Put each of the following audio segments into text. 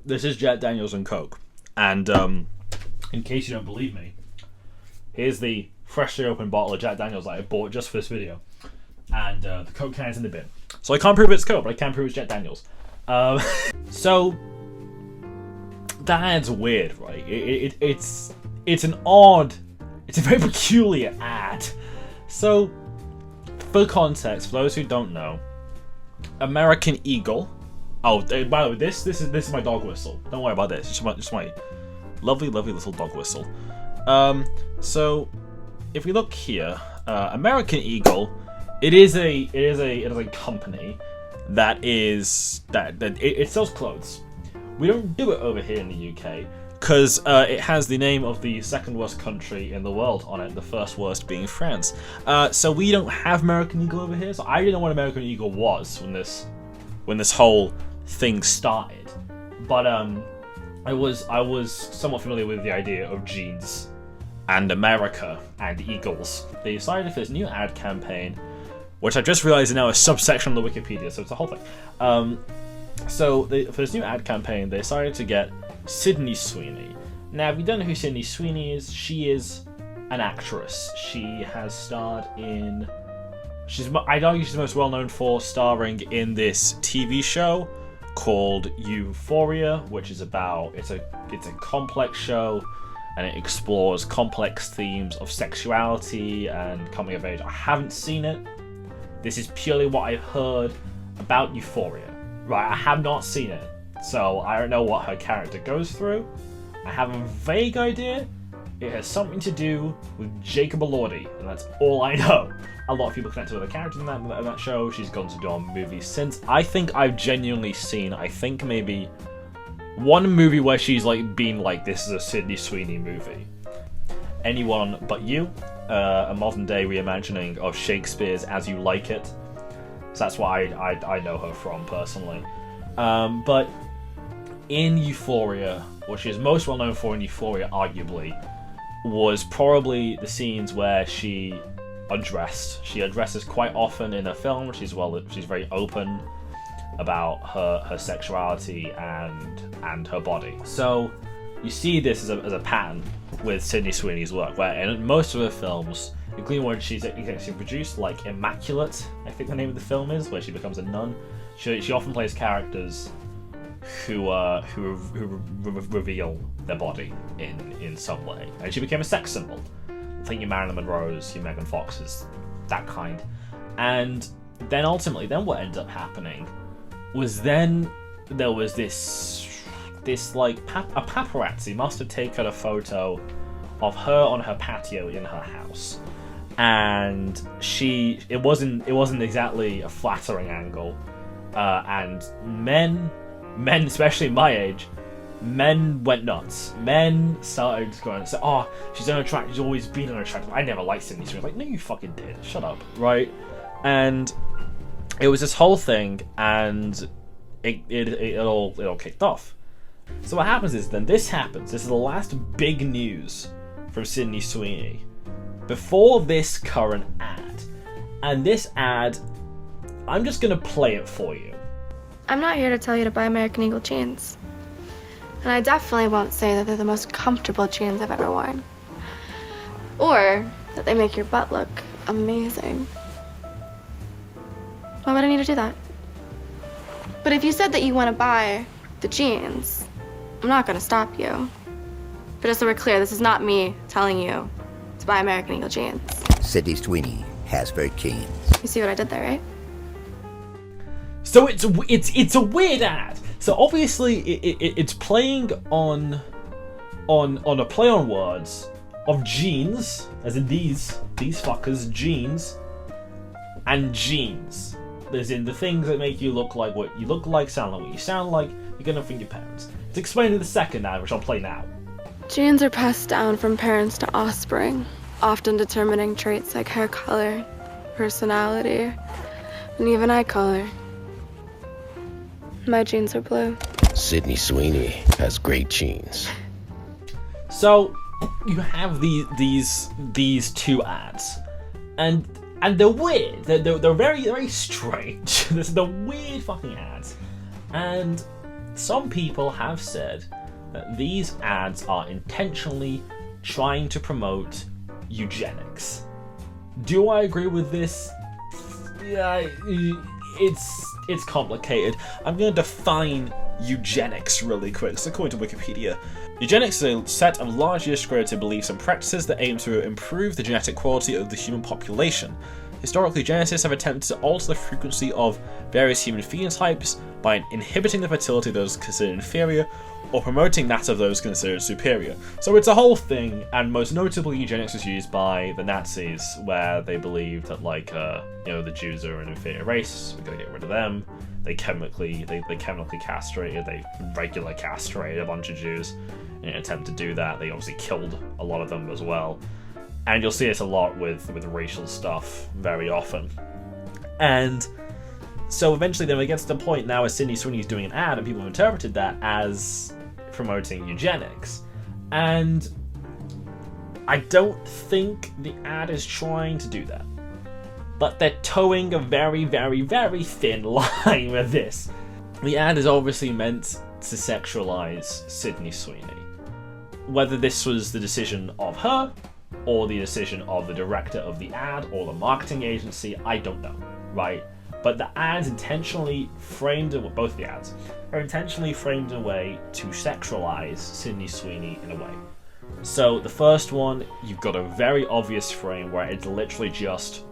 this is Jack Daniels and Coke. And in case you don't believe me, here's the freshly opened bottle of Jack Daniels that I bought just for this video. And the Coke can's in the bin. So I can't prove it's Coke, but I can prove it's Jack Daniels. So that's weird, right? It's a very peculiar ad. So, for context, for those who don't know, American Eagle. Oh, by the way, this is my dog whistle. Don't worry about this. Just my lovely little dog whistle. So if we look here, American Eagle, it is a company that it sells clothes. We don't do it over here in the UK because it has the name of the second worst country in the world on it, the first worst being France. So we don't have American Eagle over here. So I didn't know what American Eagle was when this whole thing started, but I was somewhat familiar with the idea of jeans and America and eagles. They decided for this new ad campaign, which I just realized is now a subsection on the Wikipedia, so it's a whole thing. For this new ad campaign, they decided to get Sydney Sweeney. Now, if you don't know who Sydney Sweeney is, she is an actress. She has starred in... I'd argue she's most well known for starring in this TV show called Euphoria, which is it's a complex show, and it explores complex themes of sexuality and coming of age. I haven't seen it. This is purely what I've heard about Euphoria. Right, I have not seen it, so I don't know what her character goes through. I have a vague idea. It has something to do with Jacob Elordi, and that's all I know. A lot of people connect to other characters in that show. She's gone to do on movies since. I think I've genuinely seen, maybe one movie where she's been like, this is a Sydney Sweeney movie. Anyone But You, a modern day reimagining of Shakespeare's As You Like It. So that's what I know her from personally. But in Euphoria, what she is most well known for in Euphoria, arguably, was probably the scenes where she undressed. She undresses quite often in her film. She's very open about her sexuality and her body. So you see this as a pattern with Sydney Sweeney's work, where in most of her films, including when she's produced, like Immaculate, I think the name of the film is, where she becomes a nun, she often plays characters who reveal their body in some way, and she became a sex symbol. I think your Marilyn Monroe's, your Megan Fox's, that kind. And then ultimately, what ended up happening was then there was this a paparazzi must have taken a photo of her on her patio in her house, and it wasn't exactly a flattering angle, and men, especially my age, men went nuts. Men started going and say, "Oh, she's unattractive. She's always been unattractive. I never liked Sydney Sweeney." Like, no, you fucking did. Shut up, right? And it was this whole thing, and it all kicked off. So what happens is then this happens. This is the last big news from Sydney Sweeney before this current ad, and this ad, I'm just gonna play it for you. I'm not here to tell you to buy American Eagle jeans. And I definitely won't say that they're the most comfortable jeans I've ever worn. Or that they make your butt look amazing. Why would I need to do that? But if you said that you want to buy the jeans, I'm not going to stop you. But just so we're clear, this is not me telling you to buy American Eagle jeans. Sydney Sweeney has her jeans. You see what I did there, right? So it's a weird ad. So obviously it's playing on a play on words of jeans, as in these fuckers, jeans, and jeans. As in the things that make you look like what you look like, sound like what you sound like, you're gonna think your parents. It's explained in the second ad, which I'll play now. Genes are passed down from parents to offspring, often determining traits like hair color, personality, and even eye color. My jeans are blue. Sydney Sweeney has great jeans. So you have these two ads, and they're weird. They're very, very strange. They're weird fucking ads, and some people have said that these ads are intentionally trying to promote eugenics. Do I agree with this? Yeah, it's complicated. I'm going to define eugenics really quick. So according to Wikipedia, eugenics is a set of largely discredited beliefs and practices that aim to improve the genetic quality of the human population. Historically, geneticists have attempted to alter the frequency of various human phenotypes by inhibiting the fertility of those considered inferior or promoting that of those considered superior. So it's a whole thing, and most notably eugenics was used by the Nazis, where they believed that, like, the Jews are an inferior race, we're gonna get rid of them. They chemically castrated, they regular castrated a bunch of Jews in an attempt to do that. They obviously killed a lot of them as well. And you'll see this a lot with racial stuff very often. And so eventually then it gets to the point now as Sydney Sweeney's doing an ad and people have interpreted that as promoting eugenics. And I don't think the ad is trying to do that. But they're towing a very, very, very thin line with this. The ad is obviously meant to sexualize Sydney Sweeney. Whether this was the decision of her, or the decision of the director of the ad, or the marketing agency, I don't know, right? But the ads intentionally framed, both the ads, are intentionally framed in a way to sexualize Sydney Sweeney in a way. So the first one, you've got a very obvious frame where it's literally just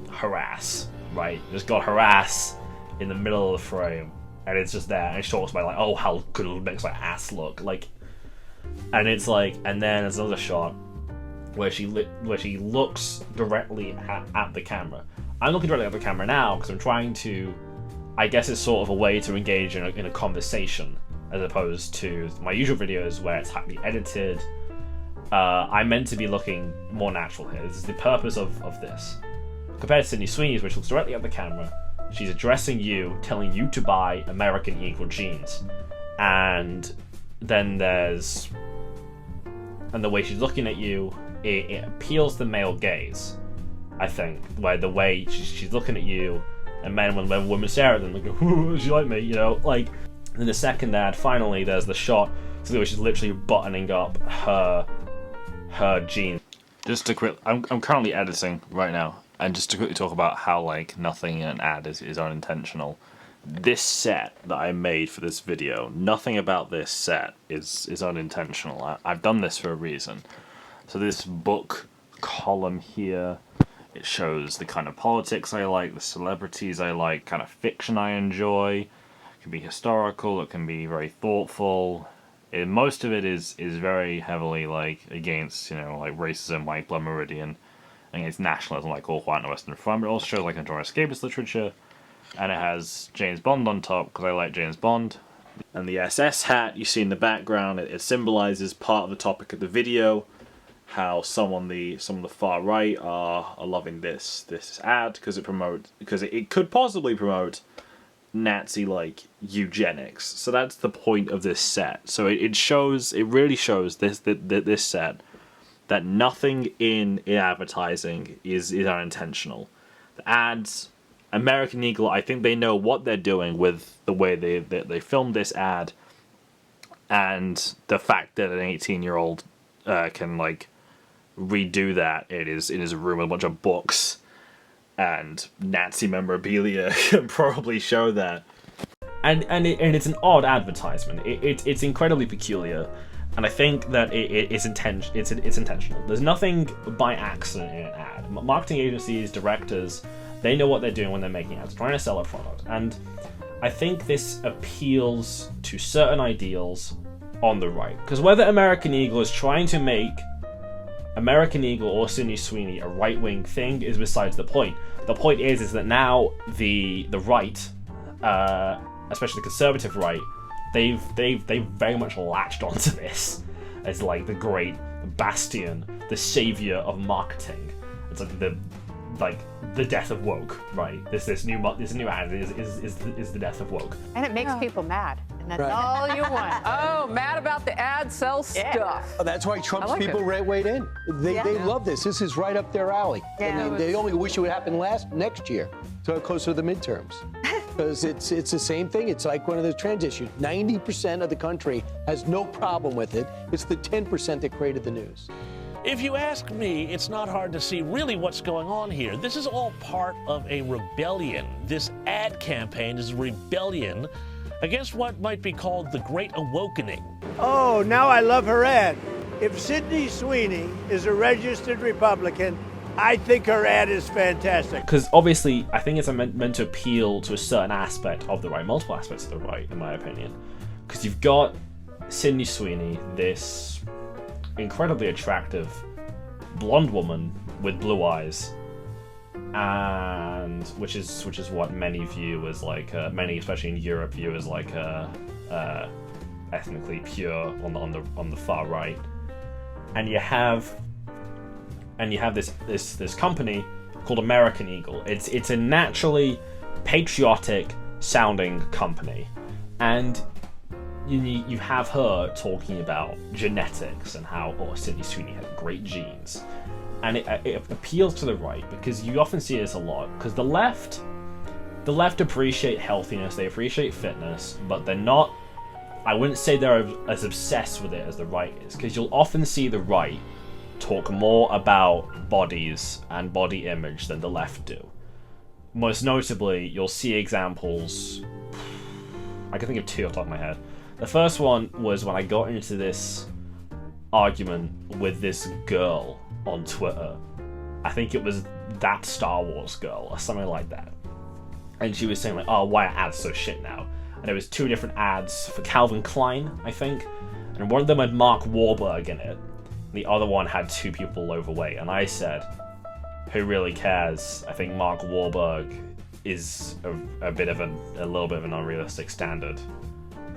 harass, right? You just got harass in the middle of the frame, and it's just there, and she talks about, like, oh, how good it makes my ass look, like, and it's like, and then there's another shot where she looks directly at the camera. I'm looking directly at the camera now because I'm trying to, I guess it's sort of a way to engage in a conversation as opposed to my usual videos where it's highly edited. I'm meant to be looking more natural here. This is the purpose of this. Compared to Sydney Sweeney's, which looks directly at the camera, she's addressing you, telling you to buy American Eagle jeans. And then there's, and the way she's looking at you, it appeals to male gaze, I think, where the way she's looking at you, and men, when women stare at them, they go, ooh, does she like me, you know, like. In the second ad, finally, there's the shot where she's literally buttoning up her jeans. Just to quick, I'm currently editing right now, and just to quickly talk about how, like, nothing in an ad is unintentional. This set that I made for this video, nothing about this set is unintentional. I've done this for a reason. So this book column here, it shows the kind of politics I like, the celebrities I like, kind of fiction I enjoy. It can be historical, it can be very thoughtful. Most of it is very heavily, like, against, you know, like racism, like Blood Meridian, against nationalism, like All Quiet on the Western Front, but it also shows, like, enjoying escapist literature. And it has James Bond on top, because I like James Bond. And the SS hat you see in the background, it symbolizes part of the topic of the video, how some on the far right are loving this ad because it could possibly promote Nazi-like eugenics. So that's the point of this set. So it really shows this set that nothing in advertising is unintentional. The ads, American Eagle, I think they know what they're doing with the way they filmed this ad, and the fact that an 18-year-old can, like, redo that. It is a room with a bunch of books and Nazi memorabilia can probably show that. And it's an odd advertisement. It's incredibly peculiar, and I think that it's intentional. There's nothing by accident in an ad. Marketing agencies, directors, they know what they're doing when they're making ads, trying to sell a product. And I think this appeals to certain ideals on the right. Because whether American Eagle is trying to make American Eagle or Sydney Sweeney a right-wing thing is besides the point. The point is that now the right, especially the conservative right, they've very much latched onto this as, like, the great bastion, the savior of marketing. It's like the death of woke, right? This new ad is the death of woke, and it makes people mad, and that's all you want. Oh, mad about the ad sell stuff. Oh, that's why Trump's like people weighed in. They love this. This is right up their alley. Yeah. And they only wish it would happen next year, so closer to the midterms. Because it's the same thing. It's like one of the trans issues. 90% of the country has no problem with it. It's the 10% that created the news. If you ask me, it's not hard to see really what's going on here. This is all part of a rebellion. This ad campaign is a rebellion against what might be called the Great Awakening. Oh, now I love her ad. If Sydney Sweeney is a registered Republican, I think her ad is fantastic. Because obviously, I think it's meant to appeal to a certain aspect of the right, multiple aspects of the right, in my opinion. Because you've got Sydney Sweeney, this incredibly attractive blonde woman with blue eyes, and which is what many view as like many, especially in Europe, view as like ethnically pure on the far right, and you have this company called American Eagle. It's a naturally patriotic sounding company, and you have her talking about genetics and how Sydney Sweeney has great genes, and it appeals to the right because you often see this a lot because the left appreciate healthiness, they appreciate fitness, but they're not. I wouldn't say they're as obsessed with it as the right is, because you'll often see the right talk more about bodies and body image than the left do. Most notably, you'll see examples. I can think of two off the top of my head. The first one was when I got into this argument with this girl on Twitter. I think it was that Star Wars girl or something like that. And she was saying like, oh, why are ads so shit now? And there was two different ads for Calvin Klein, I think. And one of them had Mark Wahlberg in it. The other one had two people overweight. And I said, who really cares? I think Mark Wahlberg is a little bit of an unrealistic standard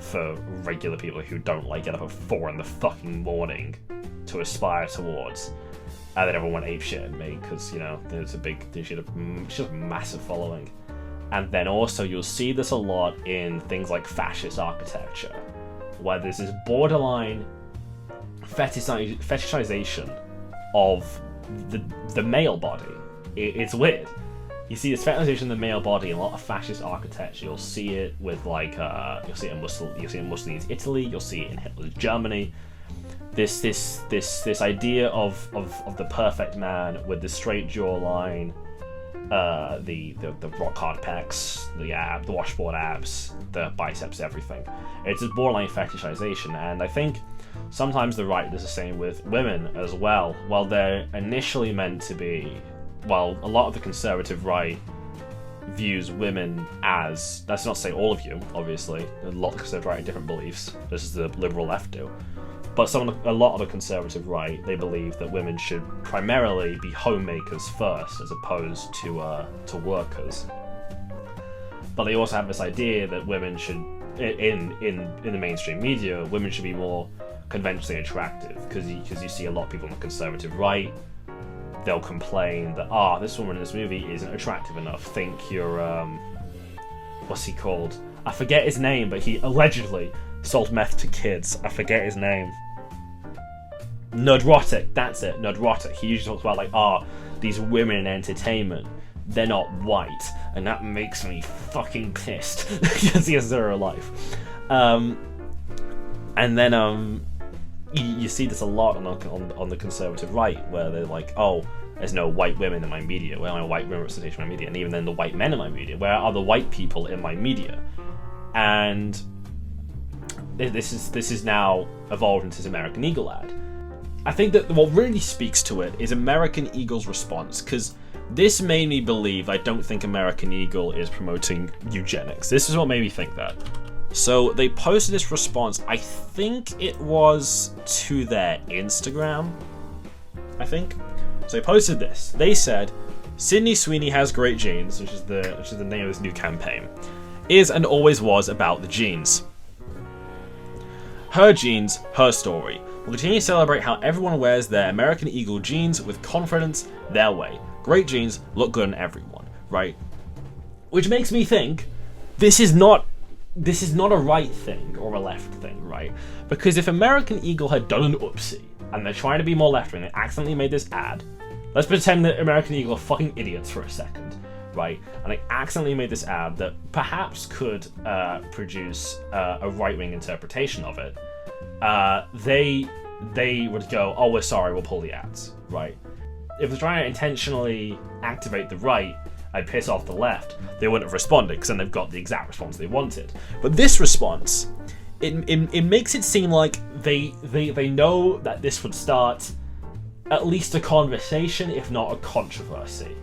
for regular people who don't like get up at 4 in the fucking morning to aspire towards. And then everyone went apeshit at me because, you know, there's a big, she had a massive following. And then also you'll see this a lot in things like fascist architecture, where there's this borderline fetishization of the male body. It's weird. You see this fetishization of the male body in a lot of fascist architecture. You'll see it with like you'll see it in Mussolini's Italy. You'll see it in Hitler's Germany. This idea of the perfect man with the straight jawline, the rock hard pecs, the washboard abs, the biceps, everything. It's a borderline fetishization, and I think sometimes the right does the same with women as well. While they're initially meant to be, while a lot of the conservative right views women as, that's not to say all of you, obviously, a lot of the conservative right have different beliefs, just as the liberal left do. But a lot of the conservative right, they believe that women should primarily be homemakers first, as opposed to workers. But they also have this idea that women should, in the mainstream media, women should be more conventionally attractive, because you see a lot of people on the conservative right, they'll complain that this woman in this movie isn't attractive enough. Think you're what's he called? I forget his name, but he allegedly sold meth to kids. I forget his name. Nerdrotic, that's it, Nerdrotic. He usually talks about like, these women in entertainment, they're not white, and that makes me fucking pissed because he has zero life. And then you see this a lot on the conservative right, where they're like, there's no white women in my media, where are my white women representation in my media, and even then the white men in my media, where are the white people in my media? And this is now evolved into this American Eagle ad. I think that what really speaks to it is American Eagle's response, because this made me believe I don't think American Eagle is promoting eugenics. This is what made me think that. So they posted this response, I think it was to their Instagram, I think. So they posted this. They said, Sydney Sweeney has great genes, which is the name of this new campaign, is and always was about the genes. Her genes, her story. We'll continue to celebrate how everyone wears their American Eagle jeans with confidence their way. Great jeans look good on everyone, right? Which makes me think this is not a right thing or a left thing, right? Because if American Eagle had done an oopsie and they're trying to be more left-wing, they accidentally made this ad. Let's pretend that American Eagle are fucking idiots for a second. right? And they accidentally made this ad that perhaps could produce a right-wing interpretation of it. They would go, oh, we're sorry, we'll pull the ads, right? If they're trying to intentionally activate the right and piss off the left, they wouldn't have responded, because then they've got the exact response they wanted. But this response, it makes it seem like they know that this would start at least a conversation, if not a controversy.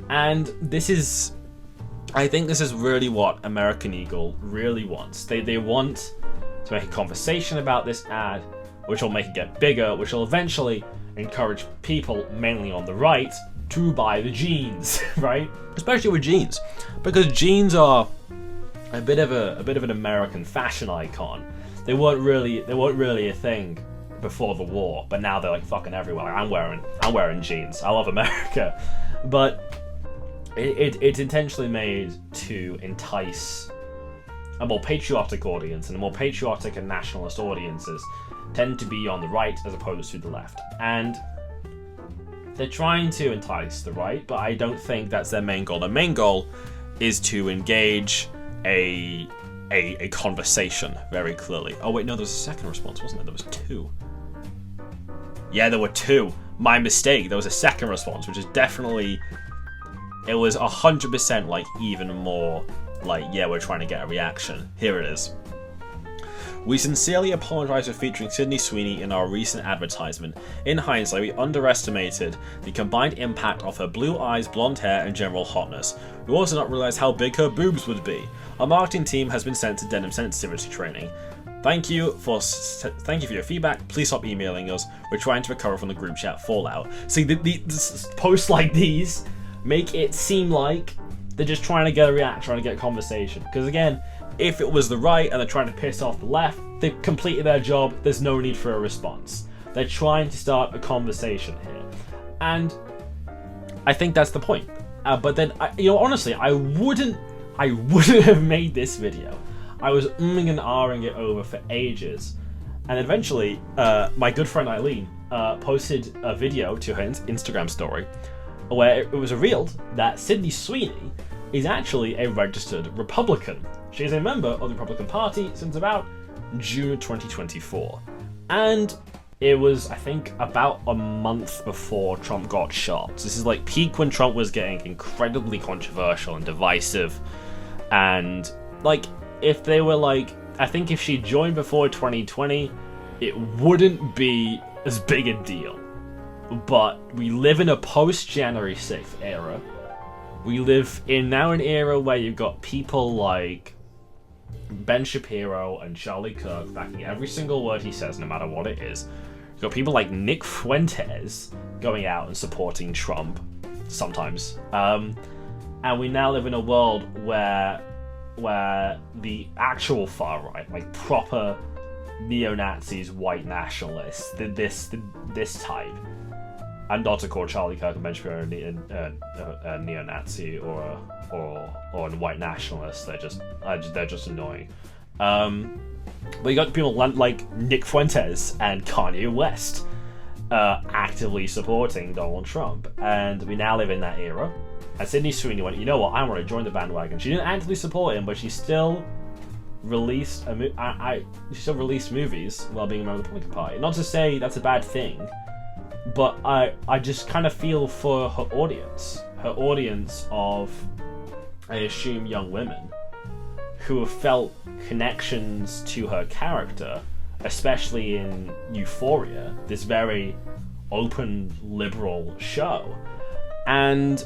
And I think this is really what American Eagle really wants. They want to make a conversation about this ad, which will make it get bigger, which will eventually encourage people, mainly on the right, to buy the jeans, right? Especially with jeans, because jeans are a bit of an American fashion icon. They weren't really a thing before the war, but now they're like fucking everywhere. I'm wearing jeans. I love America, but it's intentionally made to entice a more patriotic audience, and a more patriotic and nationalist audiences tend to be on the right as opposed to the left. And they're trying to entice the right, but I don't think that's their main goal. Their main goal is to engage a conversation, very clearly. Oh wait, no, there was a second response, wasn't there? There was two. Yeah, there were two. My mistake. There was a second response, which is definitely... It was 100% like even more like, yeah, we're trying to get a reaction. Here it is. We sincerely apologize for featuring Sydney Sweeney in our recent advertisement. In hindsight, we underestimated the combined impact of her blue eyes, blonde hair, and general hotness. We also not realize how big her boobs would be. Our marketing team has been sent to denim sensitivity training. Thank you for your feedback. Please stop emailing us. We're trying to recover from the group chat fallout. See, the posts like these make it seem like they're just trying to get a reaction, trying to get a conversation. Because again, if it was the right and they're trying to piss off the left, they've completed their job. There's no need for a response. They're trying to start a conversation here, and I think that's the point. But then, honestly, I wouldn't have made this video. I was umming and ahhing it over for ages, and eventually, my good friend Eileen posted a video to her Instagram story where it was revealed that Sydney Sweeney is actually a registered Republican. She is a member of the Republican Party since about June 2024. And it was, I think, about a month before Trump got shot. So this is like peak when Trump was getting incredibly controversial and divisive. And like, if they were like, I think if she joined before 2020, it wouldn't be as big a deal. But we live in a post-January 6th era. We live in now an era where you've got people like Ben Shapiro and Charlie Kirk backing every single word he says, no matter what it is. You've got people like Nick Fuentes going out and supporting Trump, sometimes. And we now live in a world where the actual far right, like proper neo-Nazis, white nationalists, this type, and not to call Charlie Kirk and Ben Shapiro a neo-Nazi or a white nationalist. They're just annoying. But you got people like Nick Fuentes and Kanye West actively supporting Donald Trump, and we now live in that era. And Sydney Sweeney went, you know what? I want to join the bandwagon. She didn't actively support him, but she still released she still released movies while being a member of the Republican Party. Not to say that's a bad thing, but I just kind of feel for her audience of, I assume, young women who have felt connections to her character, especially in Euphoria, this very open liberal show. And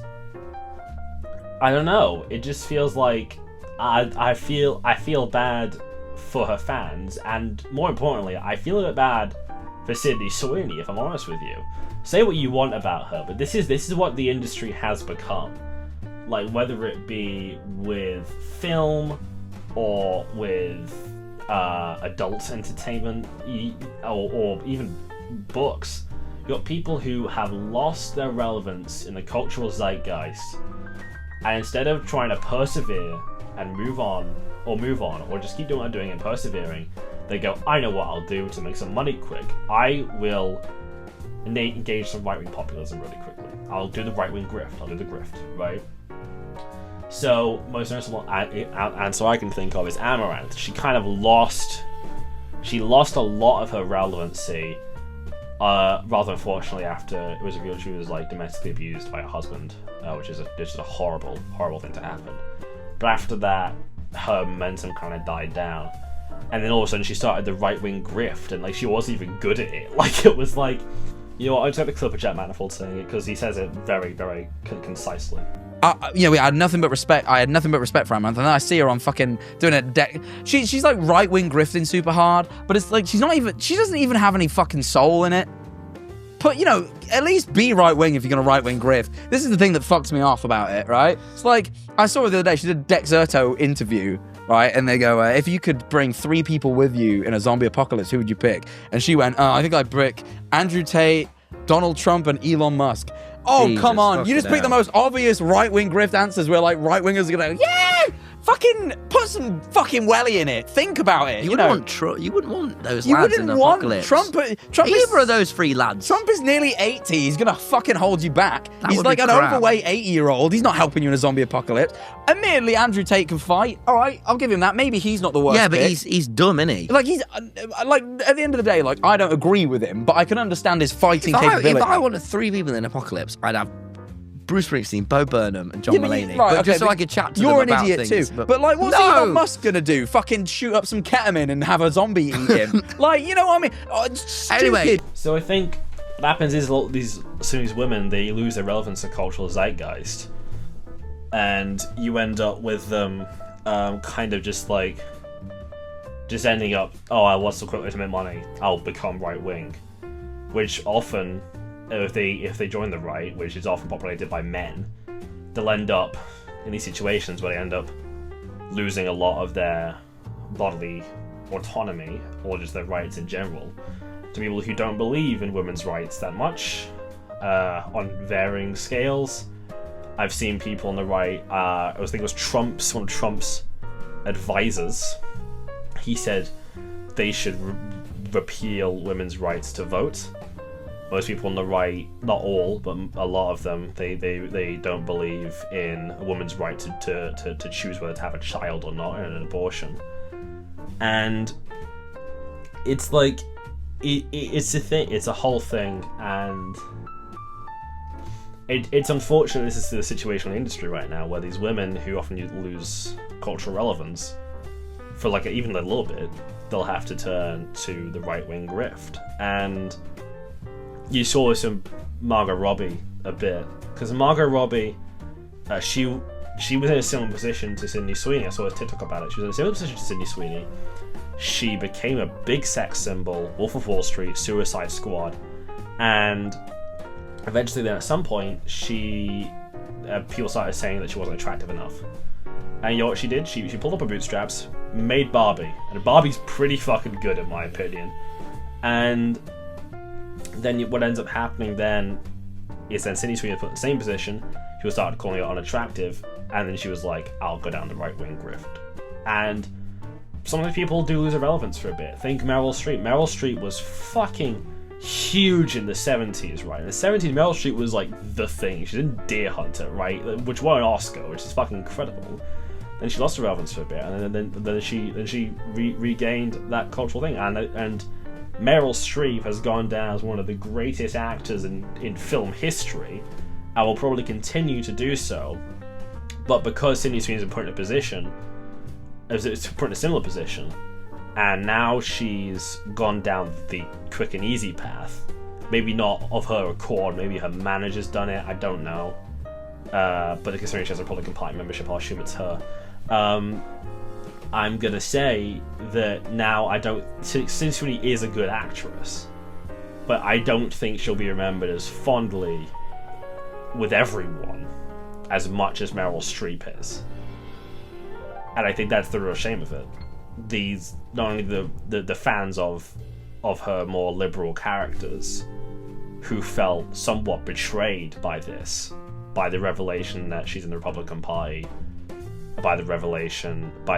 I don't know, it just feels like I feel bad for her fans, and more importantly, I feel a bit bad for Sydney Sweeney, if I'm honest with you. Say what you want about her, but this is what the industry has become. Like, whether it be with film or with adult entertainment or even books, you've got people who have lost their relevance in the cultural zeitgeist, and instead of trying to persevere and move on, or just keep doing what I'm doing and persevering, they go, I know what I'll do to make some money quick. I will engage some right-wing populism really quickly. I'll do the right-wing grift. I'll do the grift, right? So most notable answer I can think of is Amaranth. She kind of lost a lot of her relevancy, rather unfortunately, after it was revealed she was like domestically abused by her husband, which is a horrible thing to happen. But after that, her momentum kind of died down, and then all of a sudden she started the right-wing grift, and like she wasn't even good at it. Like it was like, you know what, I'll take the clip of Jack Manifold saying it because he says it very, very concisely. We had nothing but respect. I had nothing but respect for Amaranth, and then I see her on fucking doing a deck. She's like right-wing grifting super hard, but it's like she doesn't even have any fucking soul in it. But, you know, at least be right-wing if you're gonna right-wing grift. This is the thing that fucks me off about it, right? It's like, I saw her the other day, she did a Dexerto interview, right? And they go, if you could bring 3 people with you in a zombie apocalypse, who would you pick? And she went, I think I'd pick Andrew Tate, Donald Trump, and Elon Musk. Oh, Jesus, come on. You just pick the most obvious right-wing grift answers where, like, right-wingers are going to go, yeah! Fucking put some fucking welly in it. Think about it. You wouldn't want those lads in the apocalypse. Trump Either of those 3 lads. Trump is nearly 80. He's going to fucking hold you back. He's like an overweight 80-year-old. He's not helping you in a zombie apocalypse. Admittedly, Andrew Tate can fight. All right, I'll give him that. Maybe he's not the worst. Yeah, but he's dumb, isn't he? Like, he's like, at the end of the day, like, I don't agree with him, but I can understand his fighting capability. If I wanted 3 people in an apocalypse, I'd have Bruce Springsteen, Bo Burnham, and John Mulaney. Right, just so I could chat to them about things. You're an idiot too. But like, what's Elon Musk gonna do? Fucking shoot up some ketamine and have a zombie eat him? Like, you know what I mean? Oh, anyway, so I think what happens is these women, they lose their relevance to cultural zeitgeist, and you end up with them kind of just ending up, what's the quick way to make money? I'll become right wing, which often, if they join the right, which is often populated by men, they'll end up in these situations where they end up losing a lot of their bodily autonomy or just their rights in general to people who don't believe in women's rights that much, on varying scales. I've seen people on the right, I think it was one of Trump's advisors, he said they should repeal women's rights to vote. Most people on the right, not all, but a lot of them, they don't believe in a woman's right to choose whether to have a child or not in an abortion. And it's like, it's a thing, it's a whole thing, and it's unfortunate this is the situation in the industry right now, where these women who often lose cultural relevance, for like even a little bit, they'll have to turn to the right-wing grift. And you saw this in Margot Robbie a bit, because Margot Robbie, she was in a similar position to Sydney Sweeney. I saw a TikTok about it. She was in a similar position to Sydney Sweeney. She became a big sex symbol, Wolf of Wall Street, Suicide Squad, and eventually then at some point people started saying that she wasn't attractive enough. And you know what she did? She pulled up her bootstraps, made Barbie, and Barbie's pretty fucking good in my opinion. And then what ends up happening then is then Sydney Sweeney put in the same position. She started calling her unattractive, and then she was like, I'll go down the right-wing grift. And some of the people do lose their relevance for a bit. Think Meryl Streep. Meryl Streep was fucking huge in the 70s, right? In the 70s, Meryl Streep was like the thing. She's in Deer Hunter, right? Which won an Oscar, which is fucking incredible. Then she lost her relevance for a bit, and then she regained that cultural thing. And Meryl Streep has gone down as one of the greatest actors in film history, and will probably continue to do so. But because Sydney Sweeney's been put in a position, put in a similar position, and now she's gone down the quick and easy path. Maybe not of her accord, maybe her manager's done it, I don't know. But considering she has a Republican Party membership, I'll assume it's her. I'm gonna say that now Sydney Sweeney is a good actress, but I don't think she'll be remembered as fondly with everyone as much as Meryl Streep is. And I think that's the real shame of it. Not only the fans of her more liberal characters who felt somewhat betrayed by the revelation that she's in the Republican Party, by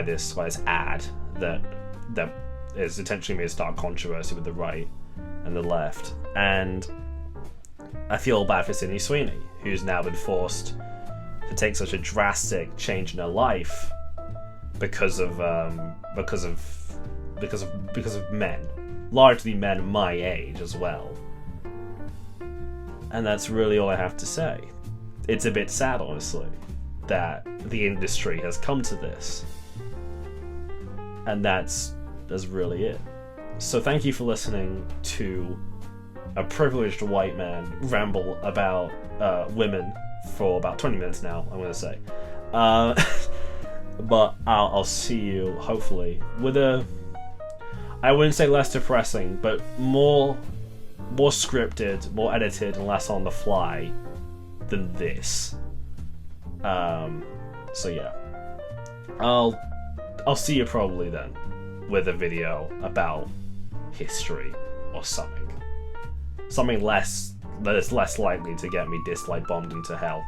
this ad that is intentionally made to start controversy with the right and the left. And I feel bad for Sydney Sweeney, who's now been forced to take such a drastic change in her life because of men, largely men my age as well. And that's really all I have to say. It's a bit sad, honestly, that the industry has come to this. And that's really it. So thank you for listening to a privileged white man ramble about women for about 20 minutes now, I'm going to say. But I'll see you, hopefully, with I wouldn't say less depressing, but more scripted, more edited, and less on the fly than this. So yeah. I'll see you probably then with a video about history or something. Something less that is less likely to get me dislike bombed into hell.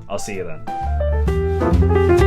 I'll see you then.